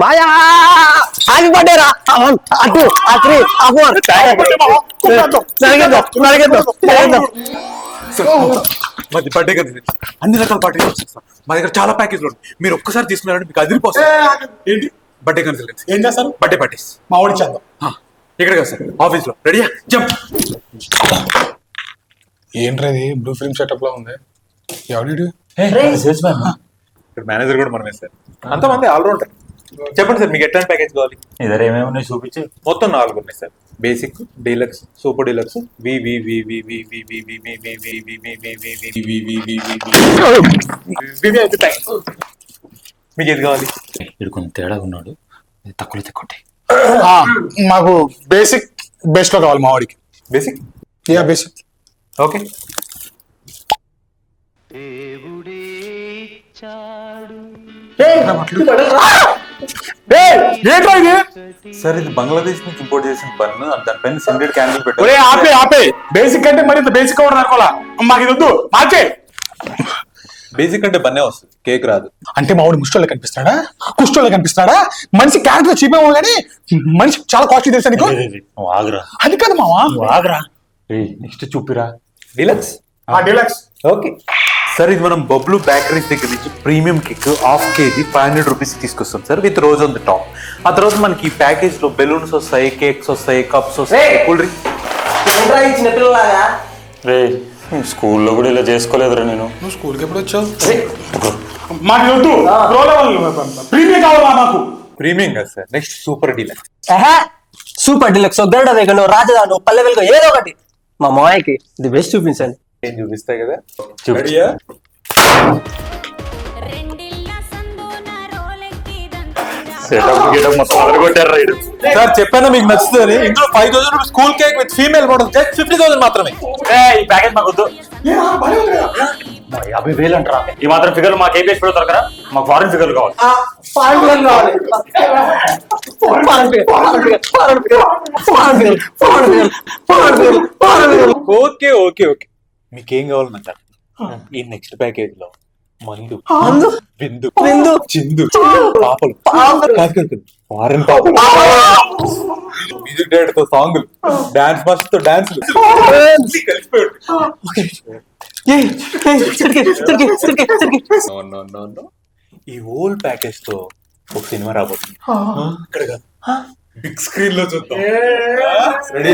మాయా ఆగి పడ్డారా అటు అత్రి మాది బర్త్డే కదా అన్ని రకాల పార్టీలు వస్తాం మా దగ్గర చాలా ప్యాకేజ్లు ఉన్నాయి మీరు ఒక్కసారి తీసుకున్నారంటే మీకు అదిరిపోతుంది ఏంటి బర్త్డే కన్సల్టెన్సీ ఏం చేస్తారు? బర్త్డే పార్టీస్ మా వాడికి చేద్దాం. ఇక్కడ కదా సార్ ఆఫీస్ లో రెడీయా జంప్ ఏంట్రది బ్లూ ఫిల్మ్ సెటప్ లో ఉంది. ఎవడు ఇక్కడ మేనేజర్ కూడా మనమే సార్ అంతమంది ఆల్రౌండర్ చెప్పండి సార్ మీకు ఎట్లాంటి ప్యాకేజ్ కావాలి ఇద్దరు ఏమేమి ఉన్నాయి చూపించి. మొత్తం 4 ఉన్నాయి sir basic deluxe super deluxe మీకు ఏది కావాలి వీడు కొంచెం తేడా ఉన్నాడు, తక్కువ తెక్కొట్టే. మాకు బేసిక్ బెస్ట్ లో కావాలి మా వాడికి. Basic yeah basic. Okay sir ఇది బంగ్లాదేశ్ నుంచి ఇంపోర్ట్ చేసిన బన్ దానిపైన సెంటెడ్ క్యాండిల్ పెట్టారు. ఆపే ఆపే బేసిక్ అంటే మరి ఇంత బేసిక్ కూడా అనుకోవాలా. మాకు ఇది వద్దు మార్చే. బేసిక్ అంటే బన్నే వస్తుంది కేక్ రాదు. అంటే మా వాడు ముష్టోళ్ళ కనిపిస్తాడా కుష్టోళ్ళ కనిపిస్తాడా? మనిషి క్యారెక్టర్ చీపేమో కానీ మనిషి చాలా కాస్ట్లీ తెలుసా నీకు? నువ్వు ఆగురా, అది కాదు మావా. నువ్వు ఆగురా. నెక్స్ట్ చూపిరా. Deluxe deluxe. ఓకే సార్ ఇది మనం బబ్లు బేకరీస్ దగ్గర నుంచి premium cake half KG 500 rupees తీసుకొస్తాం sir with rose on the top. ఆ తర్వాత మనకి ఈ ప్యాకేజ్ లో బెలూన్స్ వస్తాయి, కేక్స్ వస్తాయి, కప్స్ వస్తాయి, కూల్ డ్రింక్. రే స్కూల్లో కూడా ఇలా చేసుకోలేదురా నేను. నువ్వు స్కూల్కి ఎప్పుడు వచ్చావు? మాకు వద్దు, ప్రీమియం కావాలా మాకు. ప్రీమియం కదా sir next super deluxe. Super deluxe Garuda వేగను రాజధాను పల్లె వెలుగు ఏదో ఒకటి మా మాయకి ది బెస్ట్ చూపించండి. ఏం చూపిస్తాయి కదా చూపియా. సార్ చెప్పాను మీకు నచ్చుతుంది. ఇందులో 5000 rupees school cake with female model just 50,000 మాత్రమే. ఈ ప్యాకేజ్ మాకు వద్దు. 50,000 అంటారా? ఈ మాత్రం ఫిగర్లు మాకు ఏపీఎస్ కూడా దొరకరా? మాకు ఫారెన్ ఫిగర్లు కావాలి. ఓకే ఓకే ఓకే మీకేం కావాలన్నారు ఈ నెక్స్ట్ ప్యాకేజ్ లో మందు బిందు చిందు పాపలు ఫారెన్ పాపలు మ్యూజిక్ డైరెక్టర్ తో సాంగ్లు డాన్స్ మాస్టర్ తో డాన్సులు ఈ హోల్ ప్యాకేజ్ తో ఒక సినిమా రాబోతుంది. ఇక్కడ బిగ్ స్క్రీన్ లో చూద్దాం. రెడీ